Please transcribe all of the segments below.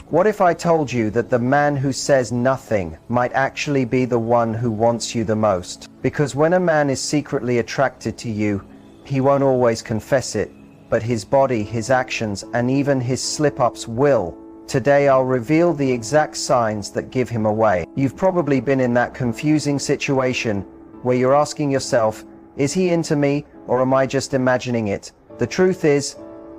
What if I told you that the man who says nothing might actually be the one who wants you the most? Because when a man is secretly attracted to you, he won't always confess it, but his body, his actions, and even his slip-ups will. Today I'll reveal the exact signs that give him away. You've probably been in that confusing situation where you're asking yourself, is he into me or am I just imagining it? The truth is,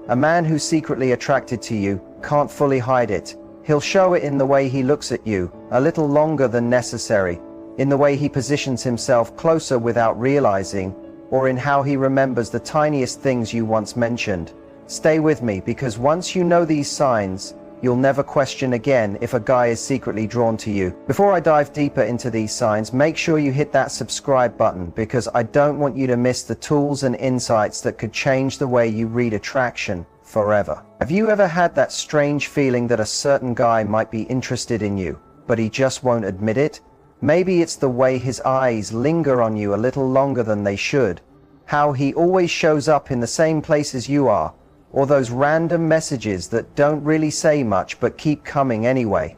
a man who's secretly attracted to you can't fully hide it. He'll show it in the way he looks at you, a little longer than necessary, in the way he positions himself closer without realizing, or in how he remembers the tiniest things you once mentioned. Stay with me, because once you know these signs, you'll never question again if a guy is secretly drawn to you. Before I dive deeper into these signs, make sure you hit that subscribe button, because I don't want you to miss the tools and insights that could change the way you read attraction forever. Have you ever had that strange feeling that a certain guy might be interested in you, but he just won't admit it? Maybe it's the way his eyes linger on you a little longer than they should, how he always shows up in the same places you are, or those random messages that don't really say much but keep coming anyway.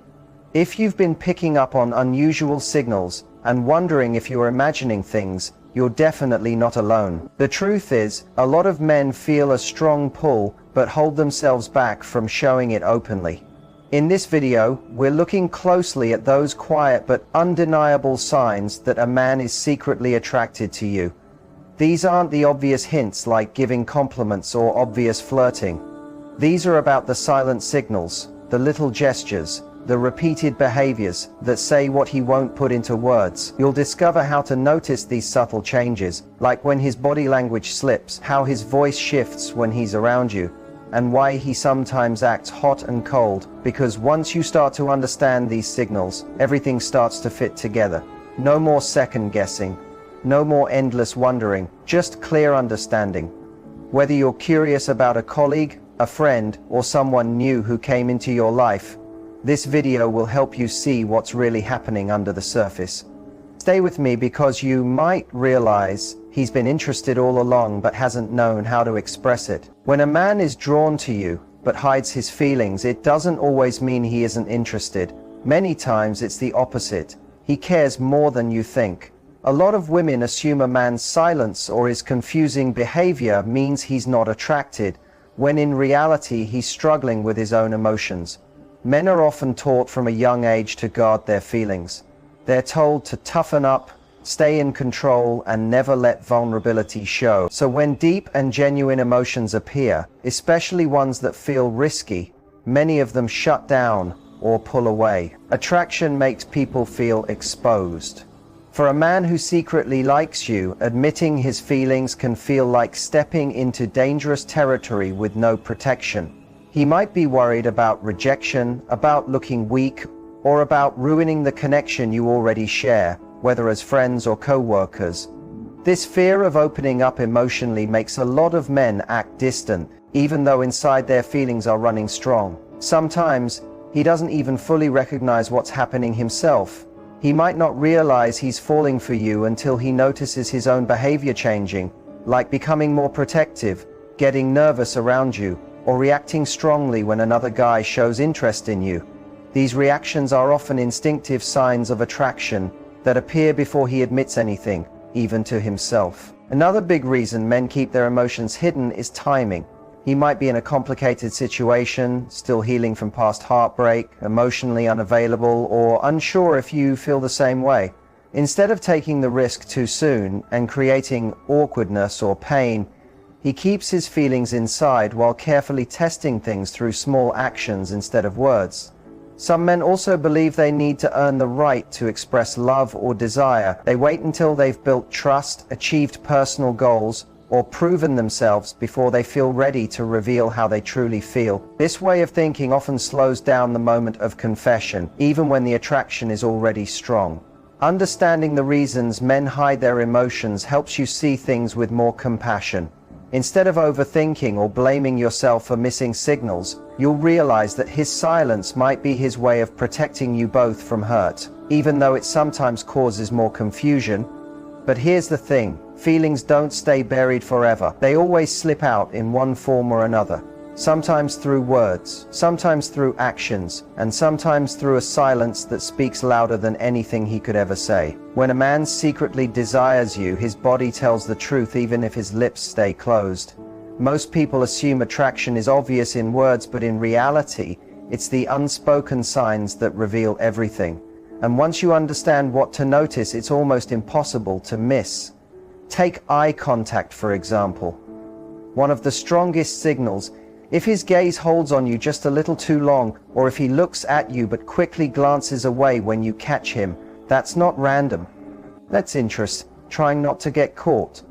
If you've been picking up on unusual signals and wondering if you're imagining things, you're definitely not alone. The truth is, a lot of men feel a strong pull but hold themselves back from showing it openly. In this video, we're looking closely at those quiet but undeniable signs that a man is secretly attracted to you. These aren't the obvious hints like giving compliments or obvious flirting. These are about the silent signals, the little gestures, the repeated behaviors that say what he won't put into words. You'll discover how to notice these subtle changes, like when his body language slips, how his voice shifts when he's around you, and why he sometimes acts hot and cold, because once you start to understand these signals, everything starts to fit together. No more second guessing, no more endless wondering, just clear understanding. Whether you're curious about a colleague, a friend, or someone new who came into your life, this video will help you see what's really happening under the surface. Stay with me, because you might realize he's been interested all along but hasn't known how to express it. When a man is drawn to you but hides his feelings, it doesn't always mean he isn't interested. Many times it's the opposite. He cares more than you think. A lot of women assume a man's silence or his confusing behavior means he's not attracted, when in reality he's struggling with his own emotions. Men are often taught from a young age to guard their feelings. They're told to toughen up, stay in control, and never let vulnerability show. So when deep and genuine emotions appear, especially ones that feel risky, many of them shut down or pull away. Attraction makes people feel exposed. For a man who secretly likes you, admitting his feelings can feel like stepping into dangerous territory with no protection. He might be worried about rejection, about looking weak, or about ruining the connection you already share, whether as friends or co-workers. This fear of opening up emotionally makes a lot of men act distant, even though inside their feelings are running strong. Sometimes, he doesn't even fully recognize what's happening himself. He might not realize he's falling for you until he notices his own behavior changing, like becoming more protective, getting nervous around you, or reacting strongly when another guy shows interest in you. These reactions are often instinctive signs of attraction that appear before he admits anything, even to himself. Another big reason men keep their emotions hidden is timing. He might be in a complicated situation, still healing from past heartbreak, emotionally unavailable, or unsure if you feel the same way. Instead of taking the risk too soon and creating awkwardness or pain, he keeps his feelings inside while carefully testing things through small actions instead of words. Some men also believe they need to earn the right to express love or desire. They wait until they've built trust, achieved personal goals, or proven themselves before they feel ready to reveal how they truly feel. This way of thinking often slows down the moment of confession, even when the attraction is already strong. Understanding the reasons men hide their emotions helps you see things with more compassion. Instead of overthinking or blaming yourself for missing signals, you'll realize that his silence might be his way of protecting you both from hurt, even though it sometimes causes more confusion. But here's the thing, feelings don't stay buried forever. They always slip out in one form or another. sometimes through words, sometimes through actions, and sometimes through a silence that speaks louder than anything he could ever say. When a man secretly desires you, his body tells the truth even if his lips stay closed. Most people assume attraction is obvious in words, but in reality, it's the unspoken signs that reveal everything. And once you understand what to notice, it's almost impossible to miss. Take eye contact, for example. One of the strongest signals, if his gaze holds on you just a little too long, or if he looks at you but quickly glances away when you catch him, that's not random. That's interest, trying not to get caught.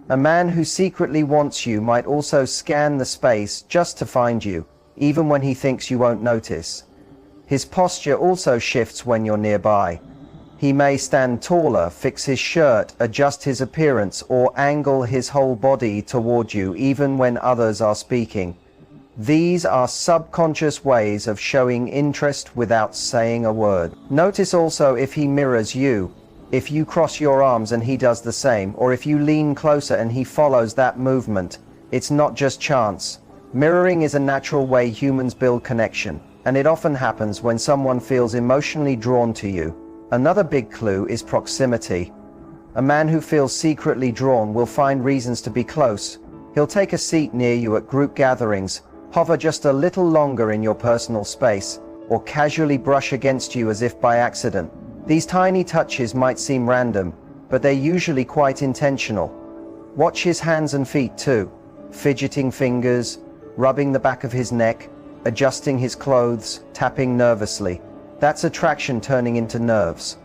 A man who secretly wants you might also scan the space just to find you, even when he thinks you won't notice. His posture also shifts when you're nearby. He may stand taller, fix his shirt, adjust his appearance, or angle his whole body toward you even when others are speaking. These are subconscious ways of showing interest without saying a word. Notice also if he mirrors you, if you cross your arms and he does the same, or if you lean closer and he follows that movement. It's not just chance. Mirroring is a natural way humans build connection, and it often happens when someone feels emotionally drawn to you. Another big clue is proximity. A man who feels secretly drawn will find reasons to be close. He'll take a seat near you at group gatherings, hover just a little longer in your personal space, or casually brush against you as if by accident. These tiny touches might seem random, but they're usually quite intentional. Watch his hands and feet too. Fidgeting fingers, rubbing the back of his neck, adjusting his clothes, tapping nervously. That's attraction turning into nerves.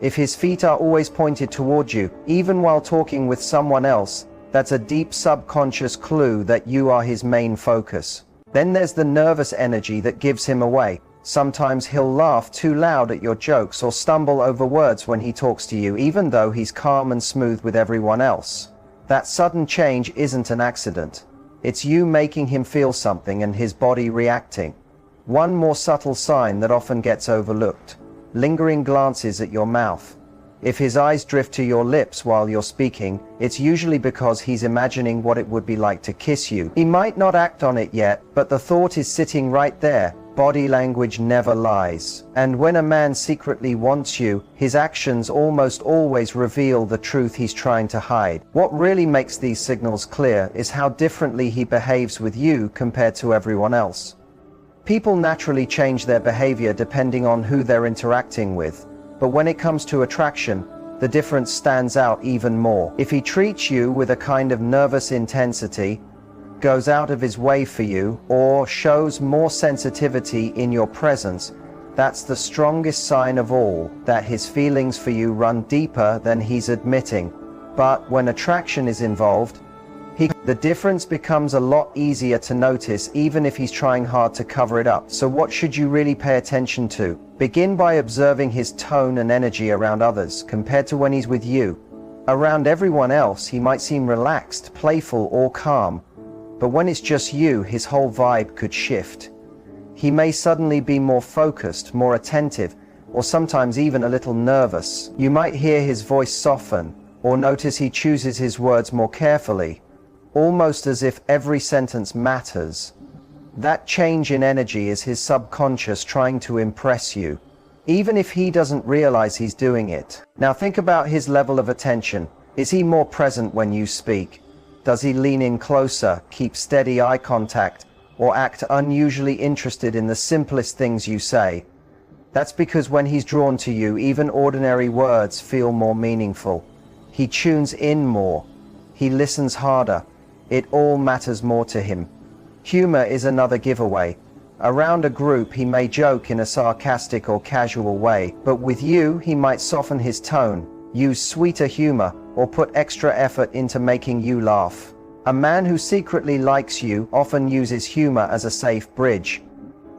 If his feet are always pointed toward you, even while talking with someone else, that's a deep subconscious clue that you are his main focus. Then there's the nervous energy that gives him away. Sometimes he'll laugh too loud at your jokes or stumble over words when he talks to you, even though he's calm and smooth with everyone else. That sudden change isn't an accident. It's you making him feel something and his body reacting. One more subtle sign that often gets overlooked: lingering glances at your mouth. If his eyes drift to your lips while you're speaking, it's usually because he's imagining what it would be like to kiss you. He might not act on it yet, but the thought is sitting right there. Body language never lies. And when a man secretly wants you, his actions almost always reveal the truth he's trying to hide. What really makes these signals clear is how differently he behaves with you compared to everyone else. People naturally change their behavior depending on who they're interacting with, but when it comes to attraction, the difference stands out even more. If he treats you with a kind of nervous intensity, goes out of his way for you, or shows more sensitivity in your presence, that's the strongest sign of all, that his feelings for you run deeper than he's admitting. But when attraction is involved, the difference becomes a lot easier to notice, even if he's trying hard to cover it up. So what should you really pay attention to? Begin by observing his tone and energy around others compared to when he's with you. Around everyone else, he might seem relaxed, playful, or calm. But when it's just you, his whole vibe could shift. He may suddenly be more focused, more attentive, or sometimes even a little nervous. You might hear his voice soften, or notice he chooses his words more carefully, almost as if every sentence matters. That change in energy is his subconscious trying to impress you, even if he doesn't realize he's doing it. Now think about his level of attention. Is he more present when you speak? Does he lean in closer, keep steady eye contact, or act unusually interested in the simplest things you say? That's because when he's drawn to you, even ordinary words feel more meaningful. He tunes in more. He listens harder. It all matters more to him. Humor is another giveaway. Around a group, he may joke in a sarcastic or casual way, but with you, he might soften his tone, use sweeter humor, or put extra effort into making you laugh. A man who secretly likes you often uses humor as a safe bridge,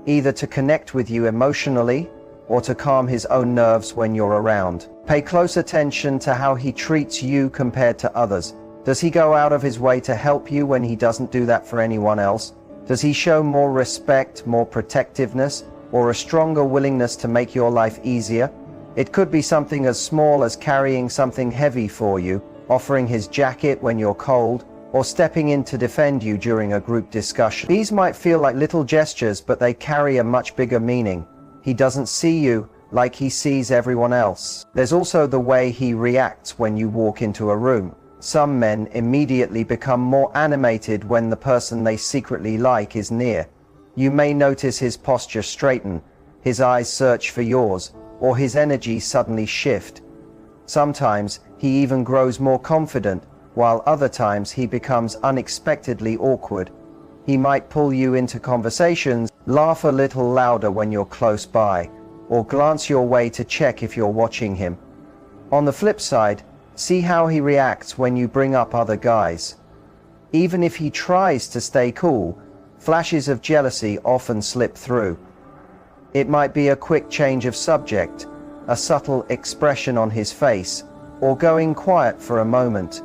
either to connect with you emotionally or to calm his own nerves when you're around. Pay close attention to how he treats you compared to others. Does he go out of his way to help you when he doesn't do that for anyone else? Does he show more respect, more protectiveness, or a stronger willingness to make your life easier? It could be something as small as carrying something heavy for you, offering his jacket when you're cold, or stepping in to defend you during a group discussion. These might feel like little gestures, but they carry a much bigger meaning. He doesn't see you like he sees everyone else. There's also the way he reacts when you walk into a room. Some men immediately become more animated when the person they secretly like is near. You may notice his posture straighten, his eyes search for yours, or his energy suddenly shift. Sometimes he even grows more confident, while other times he becomes unexpectedly awkward. He might pull you into conversations, laugh a little louder when you're close by, or glance your way to check if you're watching him. On the flip side, see how he reacts when you bring up other guys. Even if he tries to stay cool, flashes of jealousy often slip through. It might be a quick change of subject, a subtle expression on his face, or going quiet for a moment.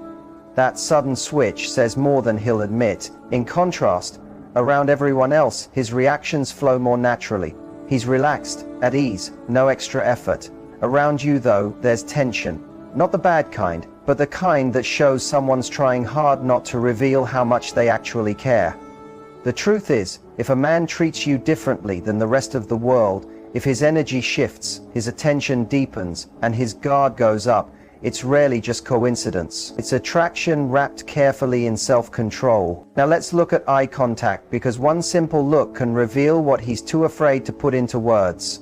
That sudden switch says more than he'll admit. In contrast, around everyone else, his reactions flow more naturally. He's relaxed, at ease, no extra effort. Around you, though, there's tension. Not the bad kind, but the kind that shows someone's trying hard not to reveal how much they actually care. The truth is, if a man treats you differently than the rest of the world, if his energy shifts, his attention deepens, and his guard goes up, it's rarely just coincidence. It's attraction wrapped carefully in self-control. Now let's look at eye contact, because one simple look can reveal what he's too afraid to put into words.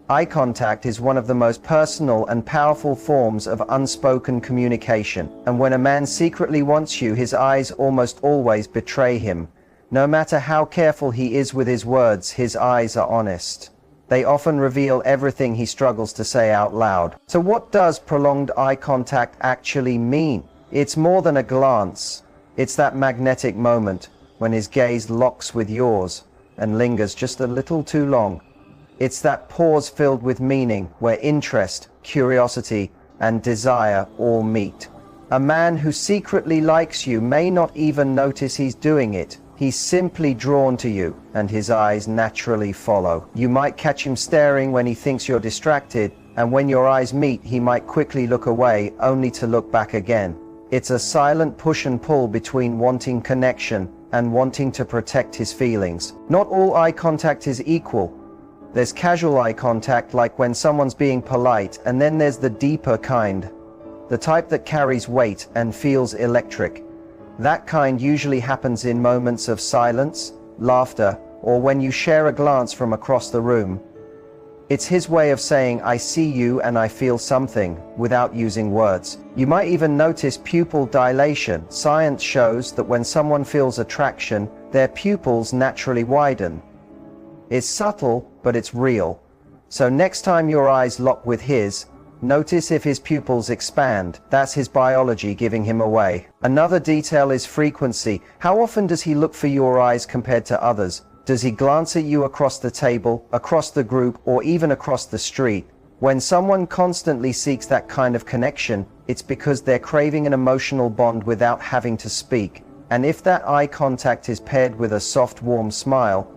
Eye contact is one of the most personal and powerful forms of unspoken communication, and when a man secretly wants you, his eyes almost always betray him. No matter how careful he is with his words, his eyes are honest. They often reveal everything he struggles to say out loud. So what does prolonged eye contact actually mean? It's more than a glance. It's that magnetic moment when his gaze locks with yours and lingers just a little too long. It's that pause filled with meaning where interest, curiosity, and desire all meet. A man who secretly likes you may not even notice he's doing it. He's simply drawn to you, and his eyes naturally follow. You might catch him staring when he thinks you're distracted, and when your eyes meet, he might quickly look away, only to look back again. It's a silent push and pull between wanting connection and wanting to protect his feelings. Not all eye contact is equal. There's casual eye contact, like when someone's being polite, and then there's the deeper kind, the type that carries weight and feels electric. That kind usually happens in moments of silence, laughter, or when you share a glance from across the room. It's his way of saying, "I see you and I feel something," without using words. You might even notice pupil dilation. Science shows that when someone feels attraction, their pupils naturally widen. It's subtle, but it's real. So next time your eyes lock with his, notice if his pupils expand. That's his biology giving him away. Another detail is frequency. How often does he look for your eyes compared to others? Does he glance at you across the table, across the group, or even across the street? When someone constantly seeks that kind of connection, it's because they're craving an emotional bond without having to speak. And if that eye contact is paired with a soft, warm smile,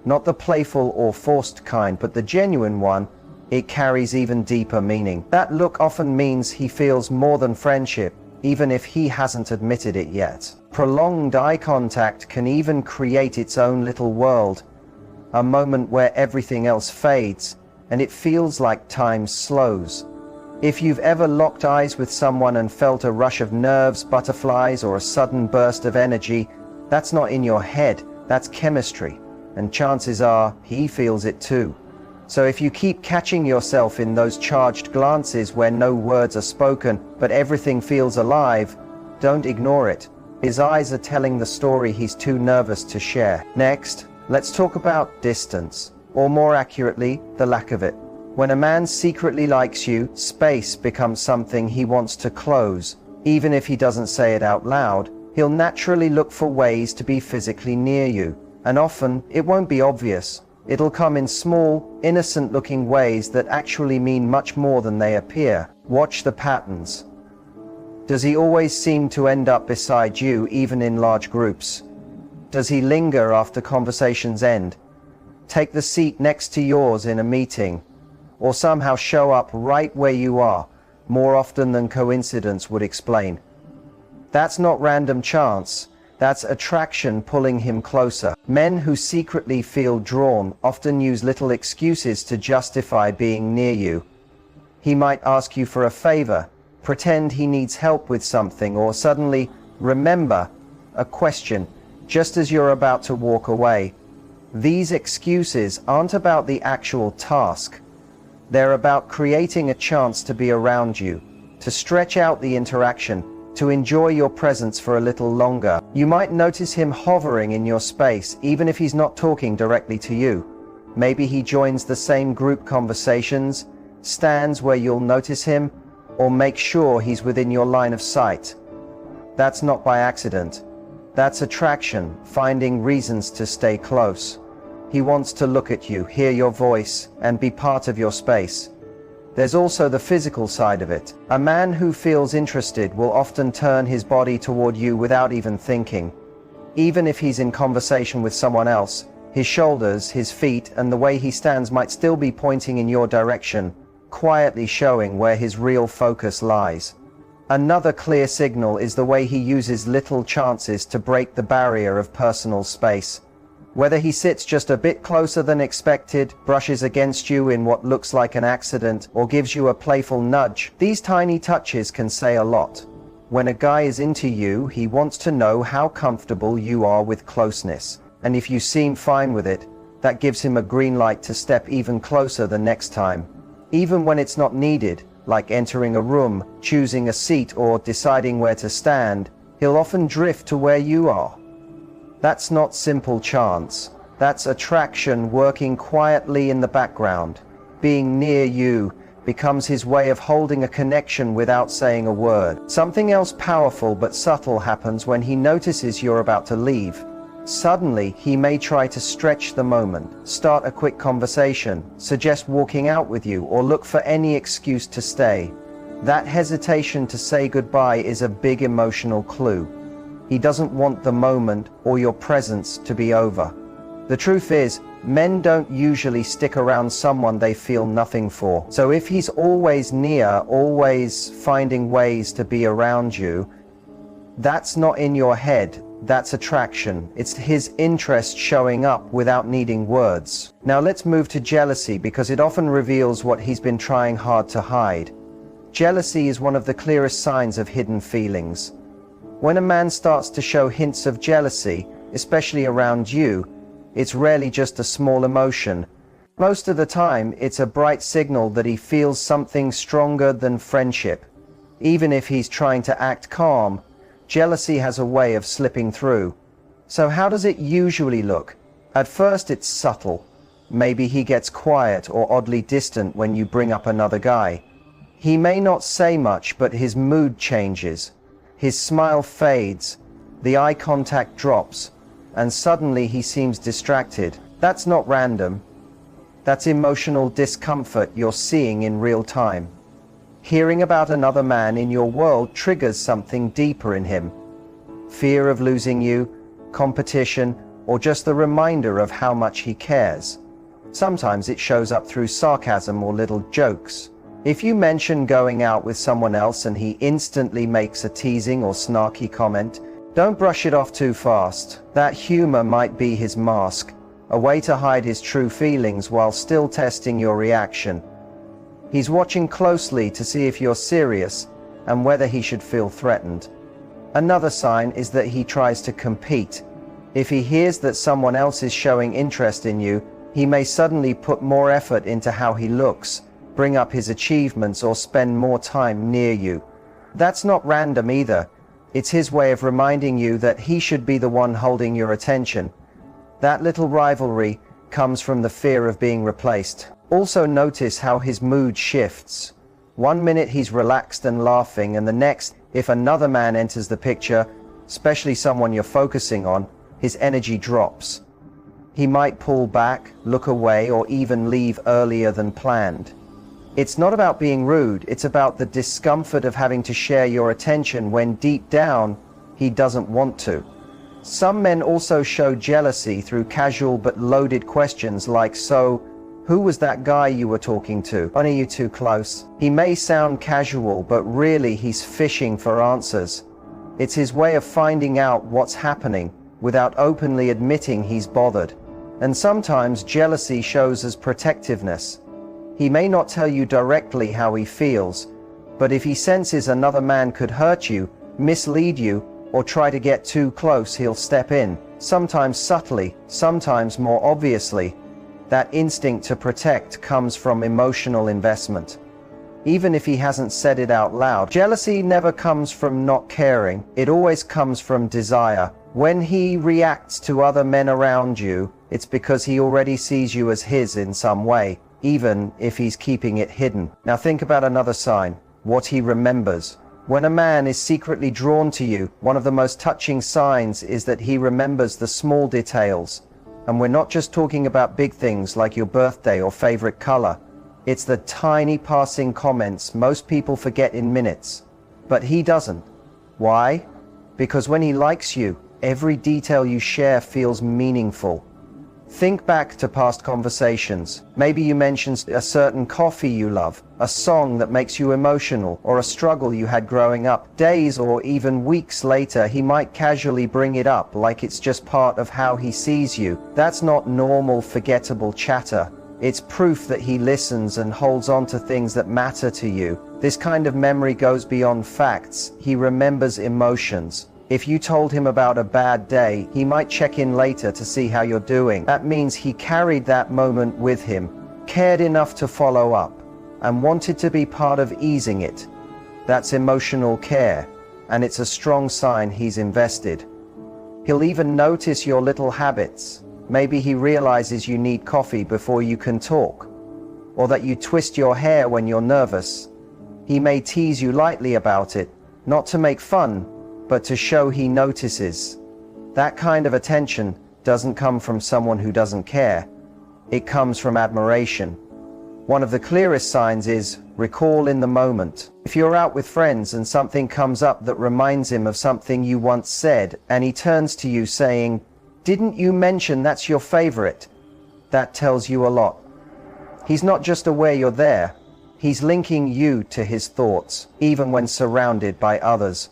not the playful or forced kind, but the genuine one, it carries even deeper meaning. That look often means he feels more than friendship, even if he hasn't admitted it yet. Prolonged eye contact can even create its own little world, a moment where everything else fades, and it feels like time slows. If you've ever locked eyes with someone and felt a rush of nerves, butterflies, or a sudden burst of energy, that's not in your head, that's chemistry, and chances are he feels it too. So if you keep catching yourself in those charged glances where no words are spoken, but everything feels alive, don't ignore it. His eyes are telling the story he's too nervous to share. Next, let's talk about distance, or more accurately, the lack of it. When a man secretly likes you, space becomes something he wants to close. Even if he doesn't say it out loud, he'll naturally look for ways to be physically near you. And often, it won't be obvious. It'll come in small, innocent-looking ways that actually mean much more than they appear. Watch the patterns. Does he always seem to end up beside you, even in large groups? Does he linger after conversations end? Take the seat next to yours in a meeting? Or somehow show up right where you are, more often than coincidence would explain? That's not random chance. That's attraction pulling him closer. Men who secretly feel drawn often use little excuses to justify being near you. He might ask you for a favor, pretend he needs help with something, or suddenly remember a question just as you're about to walk away. These excuses aren't about the actual task. They're about creating a chance to be around you, to stretch out the interaction, to enjoy your presence for a little longer. You might notice him hovering in your space, even if he's not talking directly to you. Maybe he joins the same group conversations, stands where you'll notice him, or make sure he's within your line of sight. That's not by accident. That's attraction, finding reasons to stay close. He wants to look at you, hear your voice, and be part of your space. There's also the physical side of it. A man who feels interested will often turn his body toward you without even thinking. Even if he's in conversation with someone else, his shoulders, his feet, and the way he stands might still be pointing in your direction, quietly showing where his real focus lies. Another clear signal is the way he uses little chances to break the barrier of personal space. Whether he sits just a bit closer than expected, brushes against you in what looks like an accident, or gives you a playful nudge, these tiny touches can say a lot. When a guy is into you, he wants to know how comfortable you are with closeness. And if you seem fine with it, that gives him a green light to step even closer the next time. Even when it's not needed, like entering a room, choosing a seat, or deciding where to stand, he'll often drift to where you are. That's not simple chance. That's attraction working quietly in the background. Being near you becomes his way of holding a connection without saying a word. Something else powerful but subtle happens when he notices you're about to leave. Suddenly, he may try to stretch the moment, start a quick conversation, suggest walking out with you, or look for any excuse to stay. That hesitation to say goodbye is a big emotional clue. He doesn't want the moment or your presence to be over. The truth is, men don't usually stick around someone they feel nothing for. So if he's always near, always finding ways to be around you, that's not in your head. That's attraction. It's his interest showing up without needing words. Now let's move to jealousy, because it often reveals what he's been trying hard to hide. Jealousy is one of the clearest signs of hidden feelings. When a man starts to show hints of jealousy, especially around you, it's rarely just a small emotion. Most of the time, it's a bright signal that he feels something stronger than friendship. Even if he's trying to act calm, jealousy has a way of slipping through. So how does it usually look? At first it's subtle. Maybe he gets quiet or oddly distant when you bring up another guy. He may not say much, but his mood changes. His smile fades, the eye contact drops, and suddenly he seems distracted. That's not random. That's emotional discomfort you're seeing in real time. Hearing about another man in your world triggers something deeper in him. Fear of losing you, competition, or just the reminder of how much he cares. Sometimes it shows up through sarcasm or little jokes. If you mention going out with someone else and he instantly makes a teasing or snarky comment, don't brush it off too fast. That humor might be his mask, a way to hide his true feelings while still testing your reaction. He's watching closely to see if you're serious and whether he should feel threatened. Another sign is that he tries to compete. If he hears that someone else is showing interest in you, he may suddenly put more effort into how he looks, bring up his achievements, or spend more time near you. That's not random either. It's his way of reminding you that he should be the one holding your attention. That little rivalry comes from the fear of being replaced. Also notice how his mood shifts. One minute he's relaxed and laughing, and the next, if another man enters the picture, especially someone you're focusing on, his energy drops. He might pull back, look away, or even leave earlier than planned. It's not about being rude, it's about the discomfort of having to share your attention when deep down, he doesn't want to. Some men also show jealousy through casual but loaded questions like, "So, who was that guy you were talking to? Are you too close?" He may sound casual, but really he's fishing for answers. It's his way of finding out what's happening without openly admitting he's bothered. And sometimes jealousy shows as protectiveness. He may not tell you directly how he feels, but if he senses another man could hurt you, mislead you, or try to get too close, he'll step in, sometimes subtly, sometimes more obviously. That instinct to protect comes from emotional investment. Even if he hasn't said it out loud, jealousy never comes from not caring, it always comes from desire. When he reacts to other men around you, it's because he already sees you as his in some way, even if he's keeping it hidden. Now think about another sign, what he remembers. When a man is secretly drawn to you, one of the most touching signs is that he remembers the small details. And we're not just talking about big things like your birthday or favorite color. It's the tiny passing comments most people forget in minutes. But he doesn't. Why? Because when he likes you, every detail you share feels meaningful. Think back to past conversations. Maybe you mentioned a certain coffee you love, a song that makes you emotional, or a struggle you had growing up. Days or even weeks later, he might casually bring it up like it's just part of how he sees you. That's not normal, forgettable chatter. It's proof that he listens and holds on to things that matter to you. This kind of memory goes beyond facts. He remembers emotions. If you told him about a bad day, he might check in later to see how you're doing. That means he carried that moment with him, cared enough to follow up, and wanted to be part of easing it. That's emotional care, and it's a strong sign he's invested. He'll even notice your little habits. Maybe he realizes you need coffee before you can talk, or that you twist your hair when you're nervous. He may tease you lightly about it, not to make fun, but to show he notices. That kind of attention doesn't come from someone who doesn't care. It comes from admiration. One of the clearest signs is recall in the moment. If you're out with friends and something comes up that reminds him of something you once said, and he turns to you saying, "Didn't you mention that's your favorite?" That tells you a lot. He's not just aware you're there, he's linking you to his thoughts, even when surrounded by others.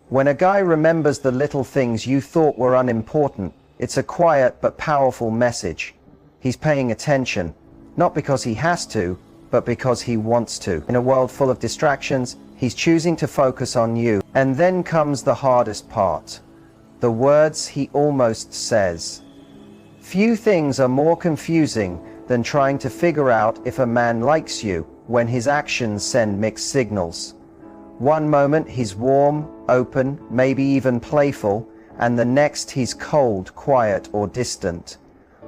When a guy remembers the little things you thought were unimportant, it's a quiet but powerful message. He's paying attention, not because he has to, but because he wants to. In a world full of distractions, he's choosing to focus on you. And then comes the hardest part. The words he almost says. Few things are more confusing than trying to figure out if a man likes you when his actions send mixed signals. One moment he's warm, open, maybe even playful, and the next he's cold, quiet, or distant.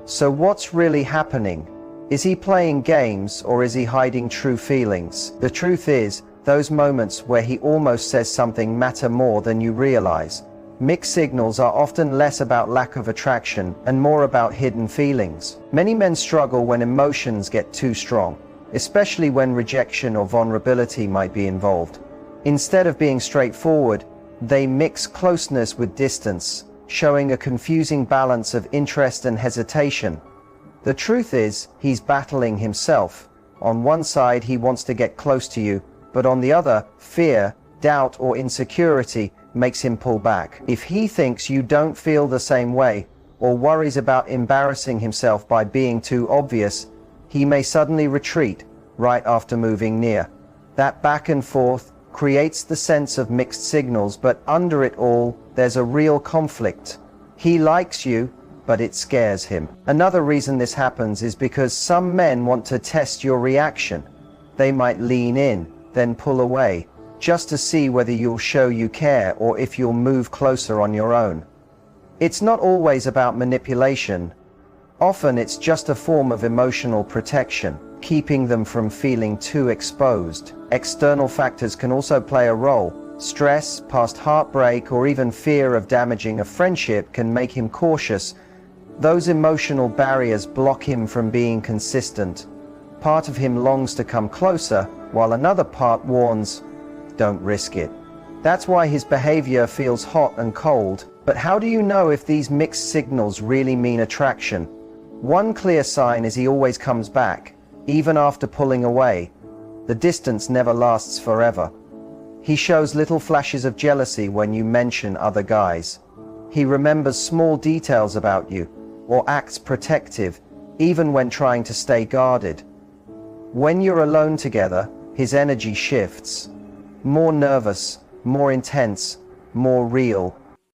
So what's really happening? Is he playing games or is he hiding true feelings? The truth is, those moments where he almost says something matter more than you realize. Mixed signals are often less about lack of attraction and more about hidden feelings. Many men struggle when emotions get too strong, especially when rejection or vulnerability might be involved. Instead of being straightforward, they mix closeness with distance, showing a confusing balance of interest and hesitation. The truth is, he's battling himself. On one side, he wants to get close to you, but on the other, fear, doubt, or insecurity makes him pull back. If he thinks you don't feel the same way, or worries about embarrassing himself by being too obvious, he may suddenly retreat right after moving near. That back and forth creates the sense of mixed signals, but under it all, there's a real conflict. He likes you, but it scares him. Another reason this happens is because some men want to test your reaction. They might lean in, then pull away, just to see whether you'll show you care or if you'll move closer on your own. It's not always about manipulation. Often it's just a form of emotional protection, keeping them from feeling too exposed. External factors can also play a role. Stress, past heartbreak, or even fear of damaging a friendship can make him cautious. Those emotional barriers block him from being consistent. Part of him longs to come closer, while another part warns, don't risk it. That's why his behavior feels hot and cold. But how do you know if these mixed signals really mean attraction? One clear sign is he always comes back, even after pulling away. The distance never lasts forever. He shows little flashes of jealousy when you mention other guys. He remembers small details about you, or acts protective, even when trying to stay guarded. When you're alone together, his energy shifts. More nervous, more intense, more real.